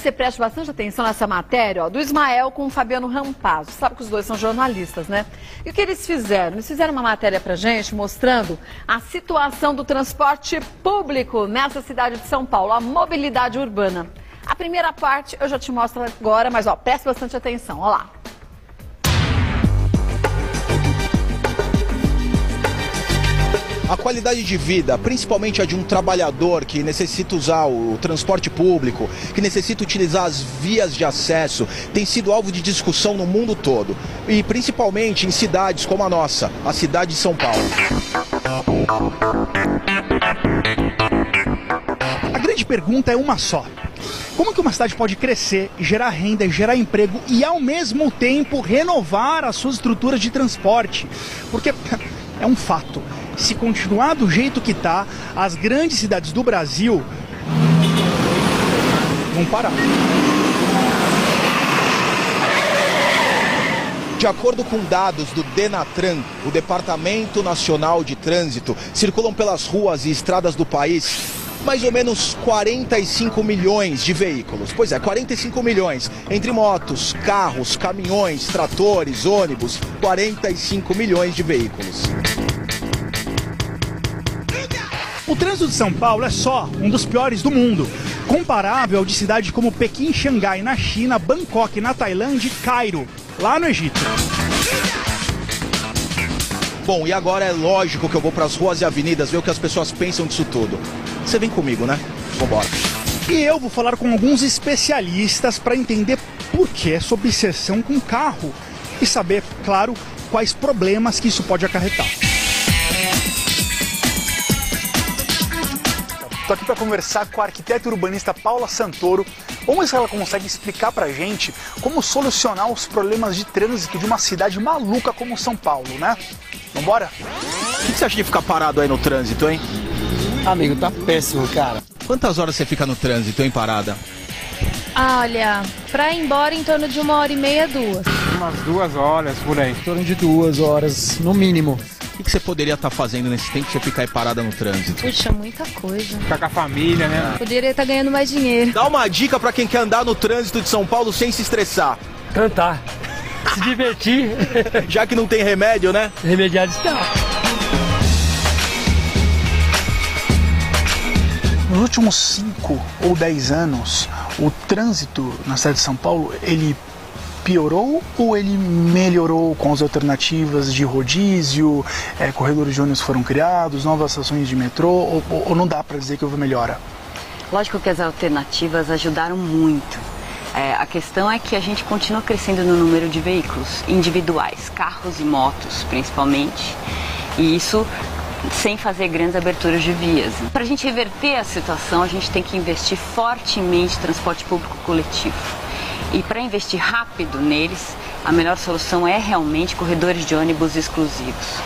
você preste bastante atenção nessa matéria, ó, do Ismael com o Fabiano Rampazzo. Sabe que os dois são jornalistas, né? E o que eles fizeram? Eles fizeram uma matéria pra gente mostrando a situação do transporte público nessa cidade de São Paulo, a mobilidade urbana. A primeira parte eu já te mostro agora, mas ó, preste bastante atenção, ó lá. A qualidade de vida, principalmente a de um trabalhador que necessita usar o transporte público, que necessita utilizar as vias de acesso, tem sido alvo de discussão no mundo todo. E principalmente em cidades como a nossa, a cidade de São Paulo. A grande pergunta é uma só. Como que uma cidade pode crescer, gerar renda, gerar emprego e ao mesmo tempo renovar as suas estruturas de transporte? Porque é um fato. Se continuar do jeito que está, as grandes cidades do Brasil vão parar. De acordo com dados do Denatran, o Departamento Nacional de Trânsito, circulam pelas ruas e estradas do país mais ou menos 45 milhões de veículos. Pois é, 45 milhões, entre motos, carros, caminhões, tratores, ônibus, 45 milhões de veículos. O trânsito de São Paulo é só um dos piores do mundo, comparável ao de cidades como Pequim e Xangai na China, Bangkok na Tailândia e Cairo, lá no Egito. Bom, e agora é lógico que eu vou para as ruas e avenidas ver o que as pessoas pensam disso tudo. Você vem comigo, né? Vambora. E eu vou falar com alguns especialistas para entender por que essa obsessão com carro e saber, claro, quais problemas que isso pode acarretar. Estou aqui para conversar com a arquiteta urbanista Paula Santoro. Vamos ver se ela consegue explicar para a gente como solucionar os problemas de trânsito de uma cidade maluca como São Paulo, né? Vambora? O que você acha de ficar parado aí no trânsito, hein? Amigo, tá péssimo, cara. Quantas horas você fica no trânsito, hein, parada? Olha, pra ir embora em torno de 1h30, 2. Umas 2 horas por aí. Em torno de 2 horas, no mínimo. O que você poderia estar fazendo nesse tempo que você ficar aí parada no trânsito? Puxa, muita coisa. Ficar com a família, né? Poderia estar ganhando mais dinheiro. Dá uma dica pra quem quer andar no trânsito de São Paulo sem se estressar. Cantar. Se divertir. Já que não tem remédio, né? Remediado está. Nos últimos 5 ou 10 anos, o trânsito na cidade de São Paulo, ele piorou ou ele melhorou com as alternativas de rodízio, corredores de ônibus foram criados, novas estações de metrô, ou não dá para dizer que houve melhora? Lógico que as alternativas ajudaram muito. A questão é que a gente continua crescendo no número de veículos individuais, carros e motos principalmente, e isso sem fazer grandes aberturas de vias. Para a gente reverter a situação, a gente tem que investir fortemente em transporte público coletivo. E para investir rápido neles, a melhor solução é realmente corredores de ônibus exclusivos.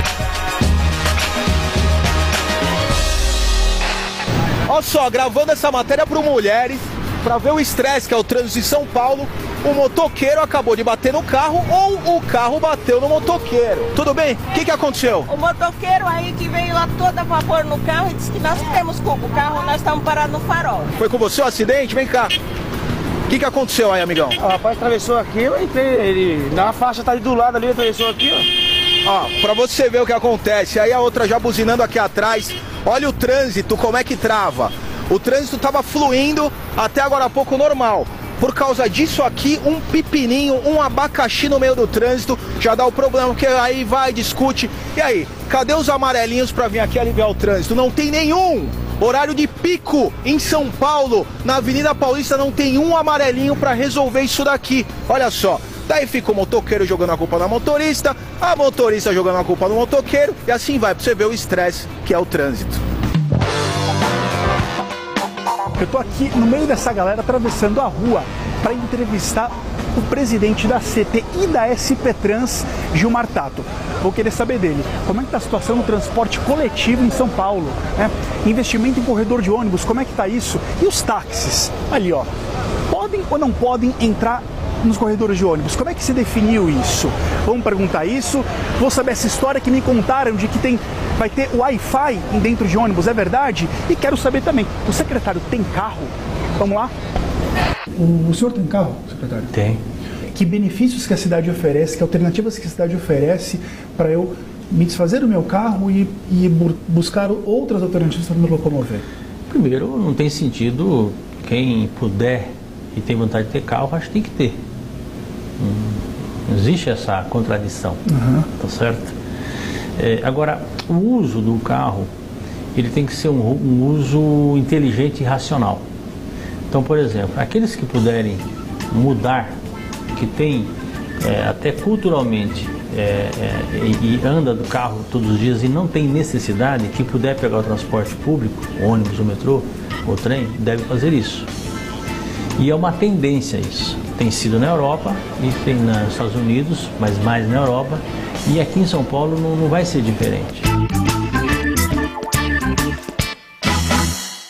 Olha só, gravando essa matéria para Mulheres, para ver o estresse que é o trânsito de São Paulo, o motoqueiro acabou de bater no carro ou o carro bateu no motoqueiro. Tudo bem? O que aconteceu? O motoqueiro aí que veio lá todo a vapor no carro e disse que nós temos culpa. O carro nós estamos parados no farol. Foi com você o acidente? Vem cá. O que aconteceu aí, amigão? O rapaz atravessou aqui, eu entrei, ele na faixa tá ali do lado ali, atravessou aqui, ó. Ó, pra você ver o que acontece, aí a outra já buzinando aqui atrás. Olha o trânsito, como é que trava. O trânsito tava fluindo até agora há pouco normal. Por causa disso aqui, um pepininho, um abacaxi no meio do trânsito, já dá o problema, porque aí vai, discute. E aí, cadê os amarelinhos pra vir aqui aliviar o trânsito? Não tem nenhum! Horário de pico em São Paulo, na Avenida Paulista, não tem um amarelinho pra resolver isso daqui. Olha só, daí fica o motoqueiro jogando a culpa na motorista, a motorista jogando a culpa no motoqueiro, e assim vai, pra você ver o estresse que é o trânsito. Eu tô aqui no meio dessa galera atravessando a rua para entrevistar o presidente da CT e da SP Trans, Gilmar Tato. Vou querer saber dele, como é que está a situação no transporte coletivo em São Paulo, né? Investimento em corredor de ônibus, como é que está isso? E os táxis, ali ó, podem ou não podem entrar nos corredores de ônibus? Como é que se definiu isso? Vamos perguntar isso. Vou saber essa história que me contaram de que vai ter Wi-Fi dentro de ônibus, é verdade? E quero saber também, o secretário tem carro? Vamos lá? O senhor tem carro, secretário? Tem. Que benefícios que a cidade oferece, que alternativas que a cidade oferece para eu me desfazer do meu carro e buscar outras alternativas para me locomover? Primeiro, não tem sentido, quem puder e tem vontade de ter carro, acho que tem que ter. Não existe essa contradição, tá certo? Agora, o uso do carro, ele tem que ser um uso inteligente e racional. Então, por exemplo, aqueles que puderem mudar, que tem até culturalmente e anda do carro todos os dias e não tem necessidade, que puder pegar o transporte público, ônibus, o metrô, o trem, deve fazer isso. E é uma tendência isso. Tem sido na Europa e tem nos Estados Unidos, mas mais na Europa, e aqui em São Paulo não vai ser diferente.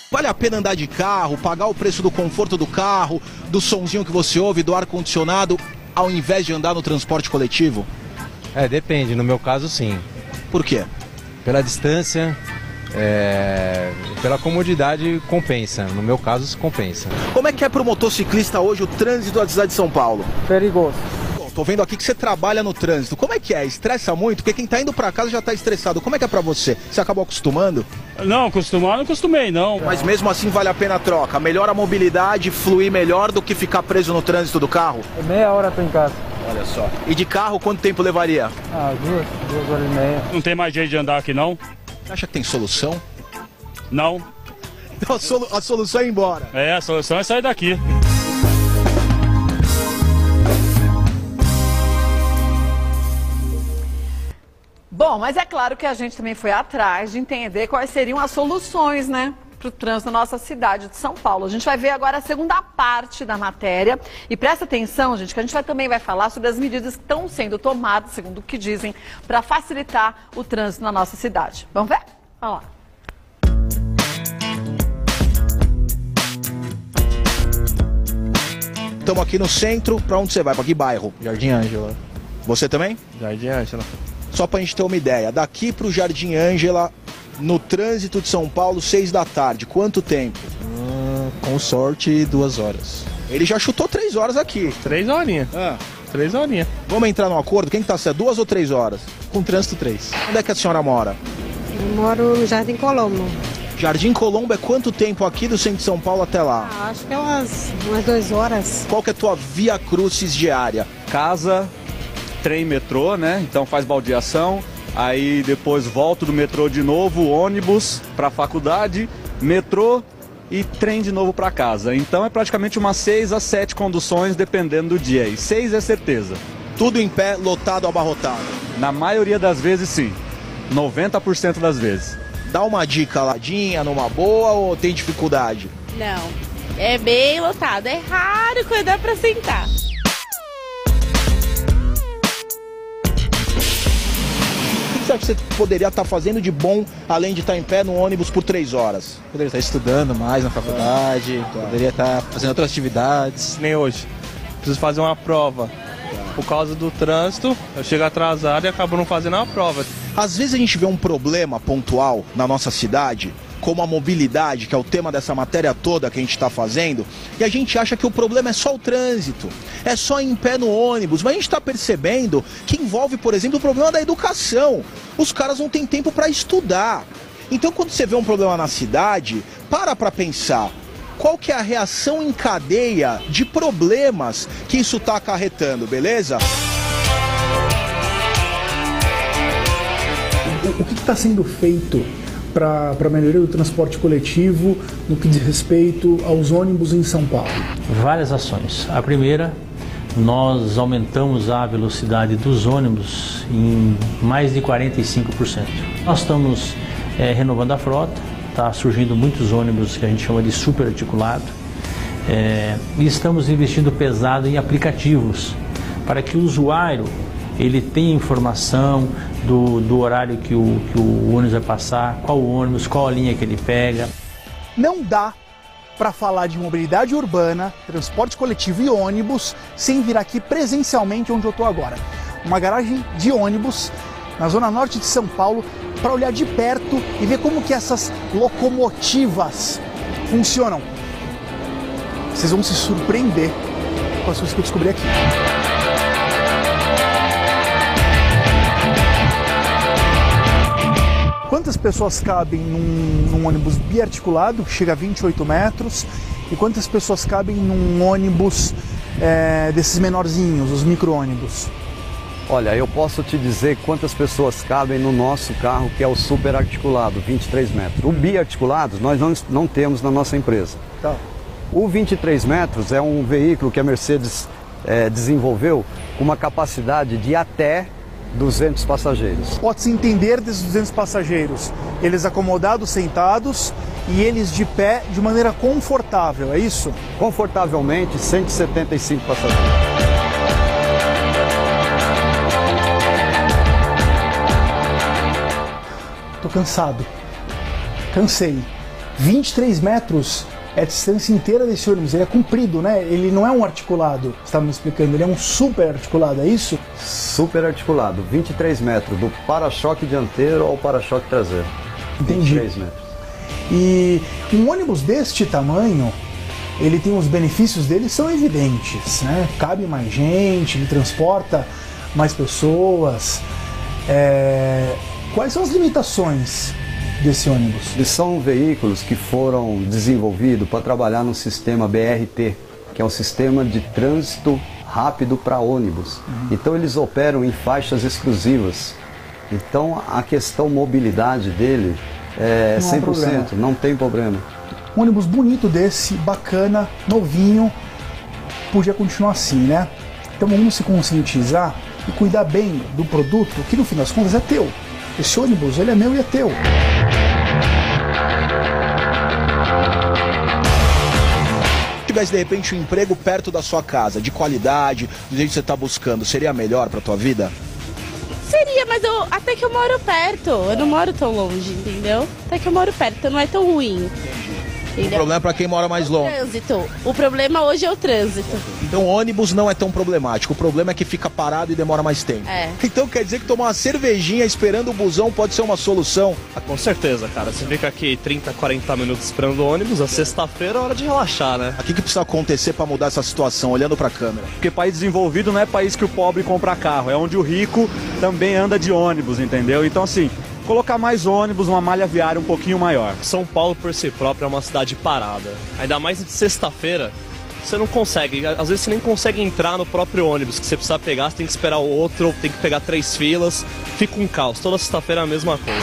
Vale a pena andar de carro, pagar o preço do conforto do carro, do sonzinho que você ouve, do ar-condicionado, ao invés de andar no transporte coletivo? Depende. No meu caso, sim. Por quê? Pela distância, pela comodidade, compensa. No meu caso, isso compensa. Como é que é pro motociclista hoje o trânsito da cidade de São Paulo? Perigoso. Tô vendo aqui que você trabalha no trânsito. Como é que é? Estressa muito? Porque quem tá indo pra casa já tá estressado. Como é que é pra você? Você acabou acostumando? Não, acostumar não acostumei, não. Mas mesmo assim vale a pena a troca? Melhora a mobilidade, fluir melhor do que ficar preso no trânsito do carro? Meia hora tô em casa. Olha só. E de carro, quanto tempo levaria? 2 horas e meia. Não tem mais jeito de andar aqui, não? Você acha que tem solução? Não. Então a solução é ir embora. A solução é sair daqui. Bom, mas é claro que a gente também foi atrás de entender quais seriam as soluções, né, para o trânsito na nossa cidade de São Paulo. A gente vai ver agora a segunda parte da matéria e presta atenção, gente, que a gente também vai falar sobre as medidas que estão sendo tomadas, segundo o que dizem, para facilitar o trânsito na nossa cidade. Vamos ver? Vamos lá. Estamos aqui no centro. Para onde você vai? Para que bairro? Jardim Ângela. Você também? Jardim Ângela. Só pra gente ter uma ideia, daqui pro Jardim Ângela, no trânsito de São Paulo, 6 da tarde, quanto tempo? Com sorte, 2 horas. Ele já chutou 3 horas aqui. 3 horinhas. 3 horinhas. Vamos entrar num acordo? Quem que tá certo? 2 ou 3 horas? Com trânsito, 3. Onde é que a senhora mora? Eu moro no Jardim Colombo. Jardim Colombo é quanto tempo aqui do centro de São Paulo até lá? Acho que é umas 2 horas. Qual que é a tua via crucis diária? Casa, trem, metrô, né? Então faz baldeação, aí depois volto do metrô de novo, ônibus para a faculdade, metrô e trem de novo para casa. Então é praticamente umas 6 a 7 conduções dependendo do dia. E 6 é certeza. Tudo em pé, lotado, abarrotado? Na maioria das vezes sim, 90% das vezes. Dá uma dica, ladinha, numa boa ou tem dificuldade? Não, é bem lotado, é raro quando dá para sentar. O que você acha que você poderia estar fazendo de bom, além de estar em pé no ônibus por 3 horas? Poderia estar estudando mais na faculdade, poderia estar fazendo outras atividades. Nem hoje. Preciso fazer uma prova. Por causa do trânsito, eu chego atrasado e acabo não fazendo a prova. Às vezes a gente vê um problema pontual na nossa cidade, como a mobilidade, que é o tema dessa matéria toda que a gente está fazendo, e a gente acha que o problema é só o trânsito, é só ir em pé no ônibus, mas a gente está percebendo que envolve, por exemplo, o problema da educação. Os caras não têm tempo para estudar. Então, quando você vê um problema na cidade, para pensar. Qual que é a reação em cadeia de problemas que isso está acarretando, beleza? O que está sendo feito para a melhoria do transporte coletivo no que diz respeito aos ônibus em São Paulo? Várias ações. A primeira, nós aumentamos a velocidade dos ônibus em mais de 45%. Nós estamos renovando a frota. Está surgindo muitos ônibus que a gente chama de superarticulado e estamos investindo pesado em aplicativos para que o usuário ele tenha informação do horário que o ônibus vai passar, qual ônibus, qual a linha que ele pega. Não dá para falar de mobilidade urbana, transporte coletivo e ônibus sem vir aqui presencialmente onde eu estou agora. Uma garagem de ônibus na zona norte de São Paulo, para olhar de perto e ver como que essas locomotivas funcionam. Vocês vão se surpreender com as coisas que eu descobri aqui. Quantas pessoas cabem num ônibus biarticulado, que chega a 28 metros, e quantas pessoas cabem num ônibus desses menorzinhos, os micro-ônibus? Olha, eu posso te dizer quantas pessoas cabem no nosso carro, que é o super articulado, 23 metros. O biarticulado nós não temos na nossa empresa. Tá. O 23 metros é um veículo que a Mercedes desenvolveu com uma capacidade de até 200 passageiros. Pode-se entender desses 200 passageiros, eles acomodados, sentados e eles de pé de maneira confortável, é isso? Confortavelmente, 175 passageiros. Tô cansado. Cansei. 23 metros é a distância inteira desse ônibus. Ele é comprido, né? Ele não é um articulado, você estava me explicando. Ele é um super articulado, é isso? Super articulado. 23 metros, do para-choque dianteiro ao para-choque traseiro. Entendi. 23 metros. E um ônibus deste tamanho, ele tem os benefícios dele, são evidentes, né? Cabe mais gente, ele transporta mais pessoas. Quais são as limitações desse ônibus? Eles são veículos que foram desenvolvidos para trabalhar no sistema BRT, que é um sistema de trânsito rápido para ônibus. Então eles operam em faixas exclusivas. Então a questão mobilidade dele é 100%, não tem problema. Um ônibus bonito desse, bacana, novinho, podia continuar assim, né? Então vamos se conscientizar e cuidar bem do produto, que no fim das contas é teu. Esse ônibus, ele é meu e é teu. Se tivesse de repente um emprego perto da sua casa, de qualidade, do jeito que você está buscando, seria melhor para tua vida? Seria, mas até que eu moro perto, eu não moro tão longe, entendeu? Até que eu moro perto, então não é tão ruim. O problema é para quem mora mais longe. O problema hoje é o trânsito. Então ônibus não é tão problemático, o problema é que fica parado e demora mais tempo. Então quer dizer que tomar uma cervejinha esperando o busão pode ser uma solução? Com certeza, cara. Você fica aqui 30, 40 minutos esperando o ônibus, a sexta-feira é hora de relaxar, né? O que precisa acontecer para mudar essa situação, olhando para a câmera? Porque país desenvolvido não é país que o pobre compra carro, é onde o rico também anda de ônibus, entendeu? Então assim, colocar mais ônibus, uma malha viária um pouquinho maior. São Paulo, por si próprio, é uma cidade parada. Ainda mais de sexta-feira, você não consegue. Às vezes você nem consegue entrar no próprio ônibus que você precisa pegar, você tem que esperar o outro, tem que pegar 3 filas. Fica um caos. Toda sexta-feira é a mesma coisa.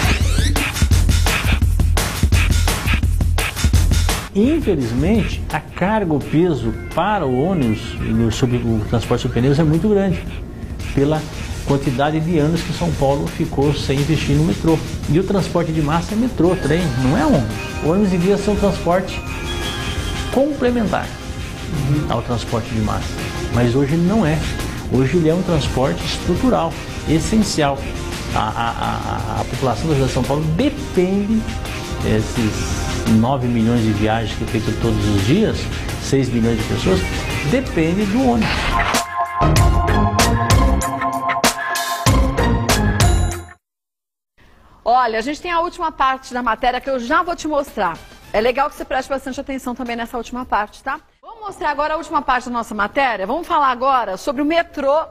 Infelizmente, a carga, o peso para o ônibus, o transporte sobre pneus é muito grande. Pela quantidade de anos que São Paulo ficou sem investir no metrô. E o transporte de massa é metrô, trem, não é ônibus. O ônibus devia ser um transporte complementar ao transporte de massa. Mas hoje ele não é. Hoje ele é um transporte estrutural, essencial. A população da cidade de São Paulo depende desses 9 milhões de viagens que é feito todos os dias, 6 milhões de pessoas, depende do ônibus. Olha, a gente tem a última parte da matéria que eu já vou te mostrar. É legal que você preste bastante atenção também nessa última parte, tá? Vamos mostrar agora a última parte da nossa matéria? Vamos falar agora sobre o metrô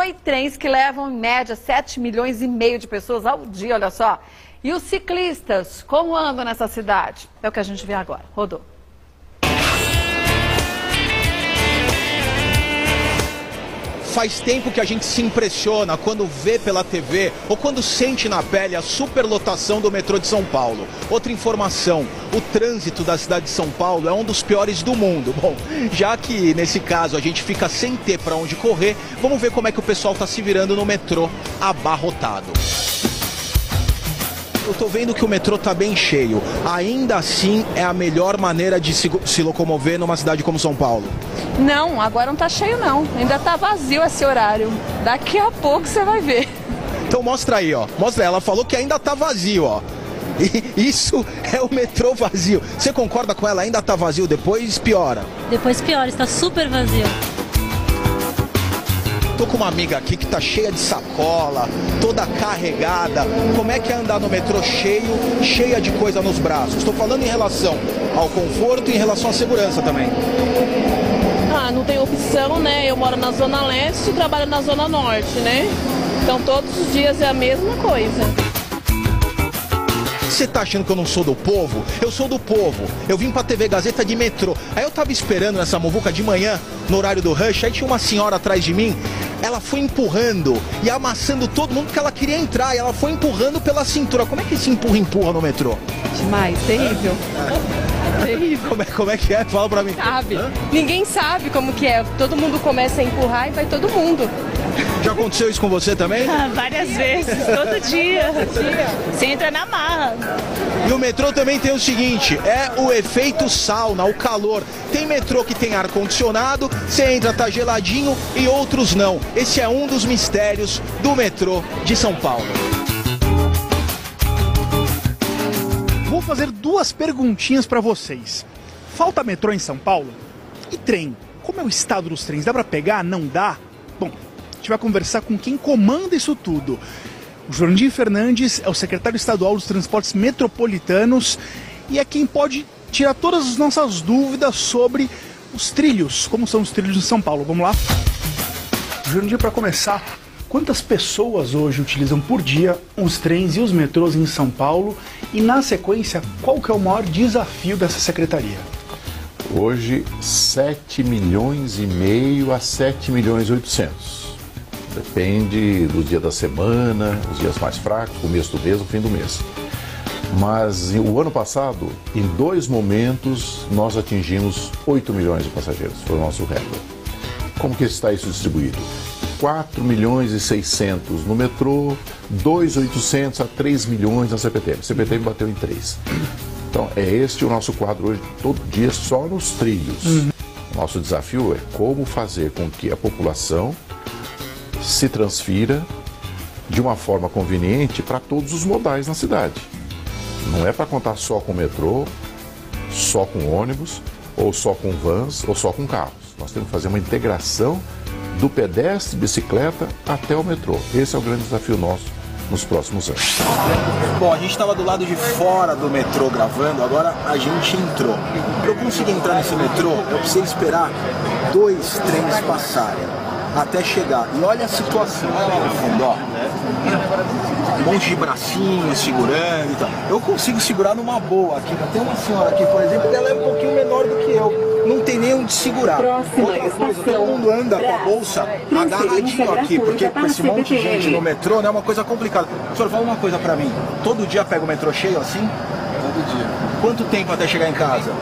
e trens que levam em média 7 milhões e meio de pessoas ao dia, olha só. E os ciclistas, como andam nessa cidade? É o que a gente vê agora. Rodou. Faz tempo que a gente se impressiona quando vê pela TV ou quando sente na pele a superlotação do metrô de São Paulo. Outra informação, o trânsito da cidade de São Paulo é um dos piores do mundo. Bom, já que nesse caso a gente fica sem ter para onde correr, vamos ver como é que o pessoal está se virando no metrô abarrotado. Eu tô vendo que o metrô tá bem cheio. Ainda assim, é a melhor maneira de se locomover numa cidade como São Paulo? Não, agora não tá cheio não. Ainda tá vazio esse horário. Daqui a pouco você vai ver. Então mostra aí, ó. Mostra, ela falou que ainda tá vazio, ó. E isso é o metrô vazio. Você concorda com ela? Ainda tá vazio, depois piora. Depois piora, está super vazio. Tô com uma amiga aqui que tá cheia de sacola, toda carregada. Como é que é andar no metrô cheia de coisa nos braços? Estou falando em relação ao conforto e em relação à segurança também. não tem opção, né? Eu moro na Zona Leste e trabalho na Zona Norte, né? Então todos os dias é a mesma coisa. Você tá achando que eu não sou do povo? Eu sou do povo. Eu vim pra TV Gazeta de metrô. Aí eu tava esperando nessa muvuca de manhã, no horário do rush, aí tinha uma senhora atrás de mim. Ela foi empurrando e amassando todo mundo porque ela queria entrar. E ela foi empurrando pela cintura. Como é que se empurra no metrô? Demais, terrível. Terrível. Como é que é? Fala pra mim. Sabe? Ninguém sabe como que é. Todo mundo começa a empurrar e vai todo mundo. Já aconteceu isso com você também? Várias vezes, todo dia. Você entra na marra. E o metrô também tem o seguinte, é o efeito sauna, o calor. Tem metrô que tem ar-condicionado, você entra, tá geladinho e outros não. Esse é um dos mistérios do metrô de São Paulo. Vou fazer duas perguntinhas para vocês. Falta metrô em São Paulo? E trem? Como é o estado dos trens? Dá para pegar? Não dá? Bom, a gente vai conversar com quem comanda isso tudo. O Jurandir Fernandes é o secretário estadual dos transportes metropolitanos e é quem pode tirar todas as nossas dúvidas sobre os trilhos, como são os trilhos de São Paulo. Vamos lá? Jurandir, para começar, quantas pessoas hoje utilizam por dia os trens e os metrôs em São Paulo? E na sequência, qual que é o maior desafio dessa secretaria? Hoje, 7 milhões e meio a 7 milhões e 800. Depende do dia da semana, os dias mais fracos, começo do mês, o fim do mês. Mas o ano passado, em 2 momentos, nós atingimos 8 milhões de passageiros. Foi o nosso recorde. Como que está isso distribuído? 4 milhões e 600 no metrô, 2.800 a 3 milhões na CPTM. CPTM bateu em 3. Então, é este o nosso quadro hoje, todo dia, só nos trilhos. Nosso desafio é como fazer com que a população se transfira de uma forma conveniente para todos os modais na cidade. Não é para contar só com metrô, só com ônibus, ou só com vans, ou só com carros. Nós temos que fazer uma integração do pedestre, bicicleta, até o metrô. Esse é o grande desafio nosso nos próximos anos. Bom, a gente estava do lado de fora do metrô gravando, agora a gente entrou. Para eu conseguir entrar nesse metrô, eu precisei esperar 2 trens passarem até chegar. E olha a situação ali no fundo, ó. Um monte de bracinhos segurando e tal. Eu consigo segurar numa boa aqui. Tem uma senhora aqui, por exemplo, que ela é um pouquinho menor do que eu. Não tem nem onde segurar. Outra coisa, todo mundo anda com a bolsa agarradinho aqui, porque com esse monte de gente no metrô, né, é uma coisa complicada. Senhor, fala uma coisa pra mim. Todo dia pega o metrô cheio assim? Todo dia. Quanto tempo até chegar em casa?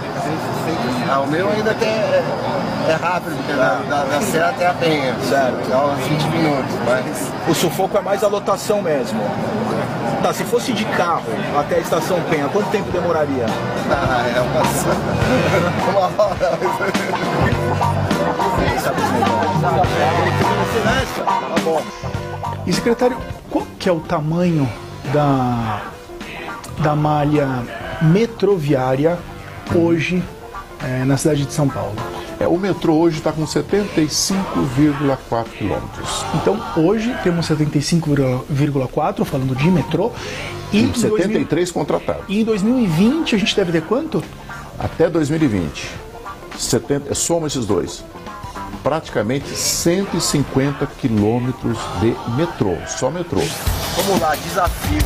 O meu ainda até é rápido, porque da Serra até a Penha. Sério? Dá uns 20 minutos, mas... O sufoco é mais a lotação mesmo. Tá, se fosse de carro até a estação Penha, quanto tempo demoraria? Uma hora. Tá bom. E secretário, qual que é o tamanho da malha metroviária hoje na cidade de São Paulo? O metrô hoje está com 75,4 quilômetros. Então, hoje temos 75,4, falando de metrô. E 73 contratados. E em 2020 a gente deve ter quanto? Até 2020. Soma esses dois. Praticamente 150 quilômetros de metrô, só metrô. Vamos lá, desafio.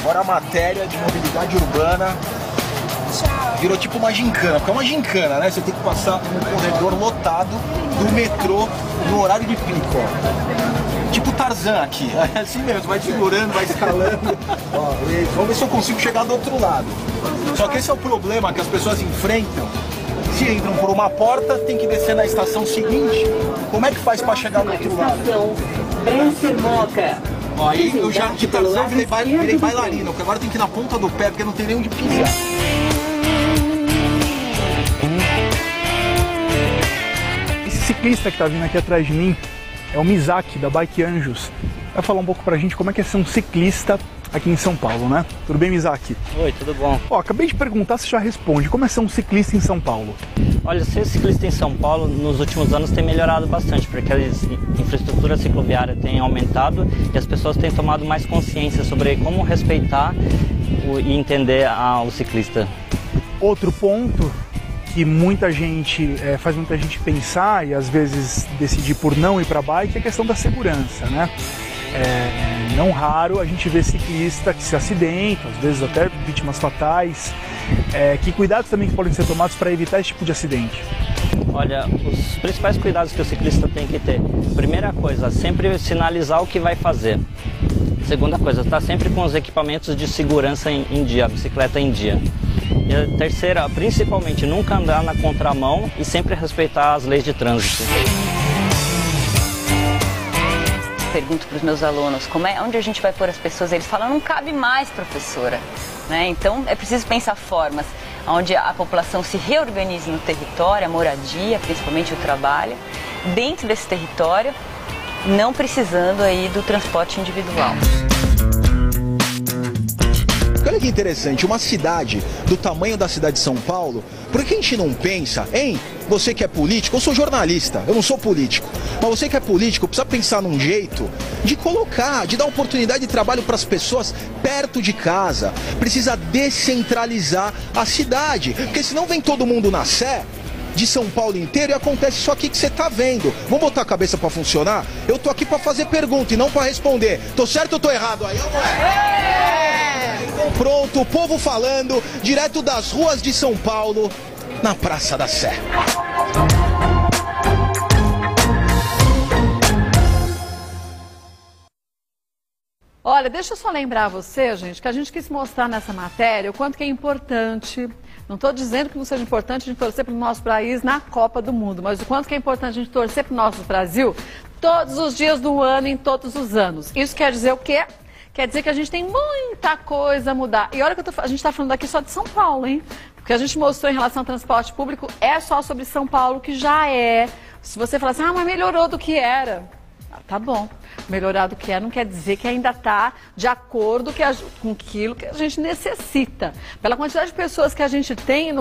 Agora a matéria de mobilidade urbana virou tipo uma gincana, porque é uma gincana, né? Você tem que passar um corredor lotado do metrô no horário de pico, ó. Tipo Tarzan aqui, é assim mesmo, vai segurando, vai escalando. Ó, vamos ver se eu consigo chegar do outro lado. Só que esse é o problema que as pessoas enfrentam. Se entram por uma porta, tem que descer na estação seguinte. Como é que faz para chegar do outro lado? Ó, aí eu já de Tarzan virei bailarino, porque agora tem que ir na ponta do pé, porque não tem nem onde pisar. Esse ciclista que está vindo aqui atrás de mim é o Mizaki, da Bike Anjos. Vai falar um pouco pra gente como é que é ser um ciclista aqui em São Paulo, né? Tudo bem, Mizaki? Oi, tudo bom? Ó, acabei de perguntar, você já responde. Como é ser um ciclista em São Paulo? Olha, ser ciclista em São Paulo nos últimos anos tem melhorado bastante, porque a infraestrutura cicloviária tem aumentado e as pessoas têm tomado mais consciência sobre como respeitar e entender o ciclista. Outro ponto que muita gente faz muita gente pensar e às vezes decidir por não ir para bike é a questão da segurança, né? Não raro a gente vê ciclista que se acidenta, às vezes até vítimas fatais. Que cuidados também que podem ser tomados para evitar esse tipo de acidente? Olha, os principais cuidados que o ciclista tem que ter. Primeira coisa, sempre sinalizar o que vai fazer. Segunda coisa, estar sempre com os equipamentos de segurança em dia, a bicicleta em dia. E a terceira, principalmente, nunca andar na contramão e sempre respeitar as leis de trânsito. Pergunto para os meus alunos, onde a gente vai pôr as pessoas? Eles falam, não cabe mais, professora. Né? Então, é preciso pensar formas onde a população se reorganize no território, a moradia, principalmente o trabalho, dentro desse território, não precisando aí do transporte individual. Olha que interessante, uma cidade do tamanho da cidade de São Paulo, por que a gente não pensa, hein? Você que é político, eu sou jornalista, eu não sou político, mas você que é político precisa pensar num jeito de colocar, de dar oportunidade de trabalho para as pessoas perto de casa, precisa descentralizar a cidade, porque senão vem todo mundo na Sé de São Paulo inteiro e acontece isso aqui que você está vendo. Vamos botar a cabeça para funcionar? Eu tô aqui para fazer pergunta e não para responder. Tô certo ou tô errado aí? Ou não é? Então pronto, o povo falando, direto das ruas de São Paulo, na Praça da Sé. Olha, deixa eu só lembrar você, gente, que a gente quis mostrar nessa matéria o quanto que é importante. Não estou dizendo que não seja importante a gente torcer para o nosso país na Copa do Mundo, mas o quanto que é importante a gente torcer para o nosso Brasil todos os dias do ano, em todos os anos. Isso quer dizer o quê? Quer dizer que a gente tem muita coisa a mudar. E olha que a gente está falando aqui só de São Paulo, hein? Porque a gente mostrou em relação ao transporte público é só sobre São Paulo, que já é. Se você falar assim, mas melhorou do que era. Tá bom. Melhorar do que é não quer dizer que ainda está de acordo com aquilo que a gente necessita. Pela quantidade de pessoas que a gente tem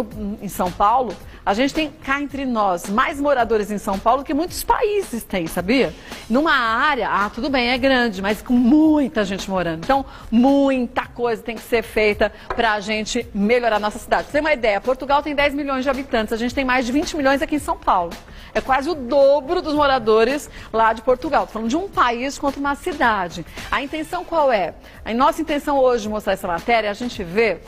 em São Paulo, a gente tem cá entre nós mais moradores em São Paulo que muitos países têm, sabia? Numa área, tudo bem, é grande, mas com muita gente morando. Então, muita coisa tem que ser feita para a gente melhorar a nossa cidade. Pra você ter uma ideia, Portugal tem 10 milhões de habitantes, a gente tem mais de 20 milhões aqui em São Paulo. É quase o dobro dos moradores lá de Portugal. Estou falando de um país contra uma cidade. A intenção qual é? A nossa intenção hoje de mostrar essa matéria, a gente vê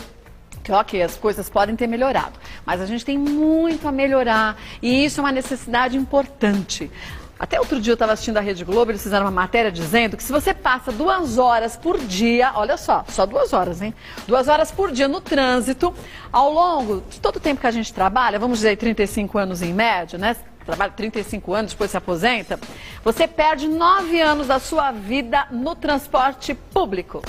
que, ok, as coisas podem ter melhorado, mas a gente tem muito a melhorar e isso é uma necessidade importante. Até outro dia eu estava assistindo a Rede Globo, eles fizeram uma matéria dizendo que se você passa 2 horas por dia, olha só 2 horas, hein? 2 horas por dia no trânsito, ao longo de todo o tempo que a gente trabalha, vamos dizer 35 anos em média, né? Trabalha 35 anos, depois se aposenta, você perde 9 anos da sua vida no transporte público.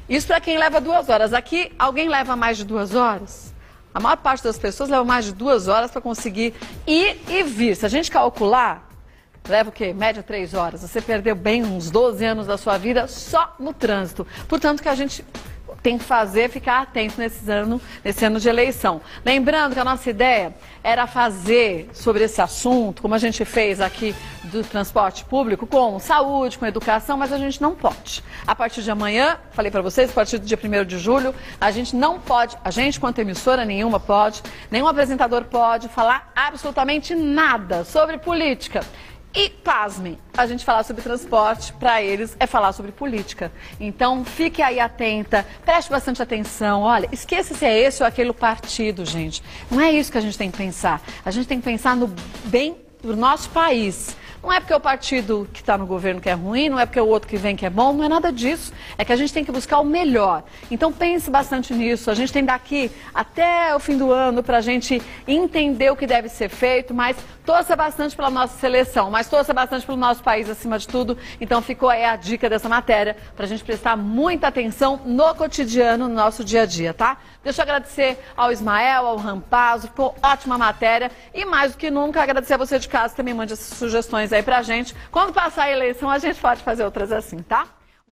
Isso para quem leva 2 horas. Aqui, alguém leva mais de 2 horas? A maior parte das pessoas leva mais de 2 horas para conseguir ir e vir. Se a gente calcular, leva o quê? Média 3 horas. Você perdeu bem uns 12 anos da sua vida só no trânsito. Portanto, que a gente tem que fazer, ficar atento nesse ano de eleição. Lembrando que a nossa ideia era fazer sobre esse assunto, como a gente fez aqui do transporte público, com saúde, com educação, mas a gente não pode. A partir de amanhã, falei para vocês, a partir do dia 1º de julho, a gente não pode, a gente quanto emissora nenhuma pode, nenhum apresentador pode falar absolutamente nada sobre política. E, pasmem, a gente falar sobre transporte, para eles, é falar sobre política. Então, fique aí atenta, preste bastante atenção. Olha, esqueça se é esse ou aquele partido, gente. Não é isso que a gente tem que pensar. A gente tem que pensar no bem do nosso país. Não é porque o partido que está no governo que é ruim, não é porque o outro que vem que é bom, não é nada disso. É que a gente tem que buscar o melhor. Então pense bastante nisso. A gente tem daqui até o fim do ano para a gente entender o que deve ser feito, mas torça bastante pela nossa seleção, mas torça bastante pelo nosso país acima de tudo. Então ficou aí a dica dessa matéria para a gente prestar muita atenção no cotidiano, no nosso dia a dia, tá? Deixa eu agradecer ao Ismael, ao Rampazzo, por ótima matéria e mais do que nunca agradecer a você de casa que também mande essas sugestões aí pra gente. Quando passar a eleição, a gente pode fazer outras assim, tá?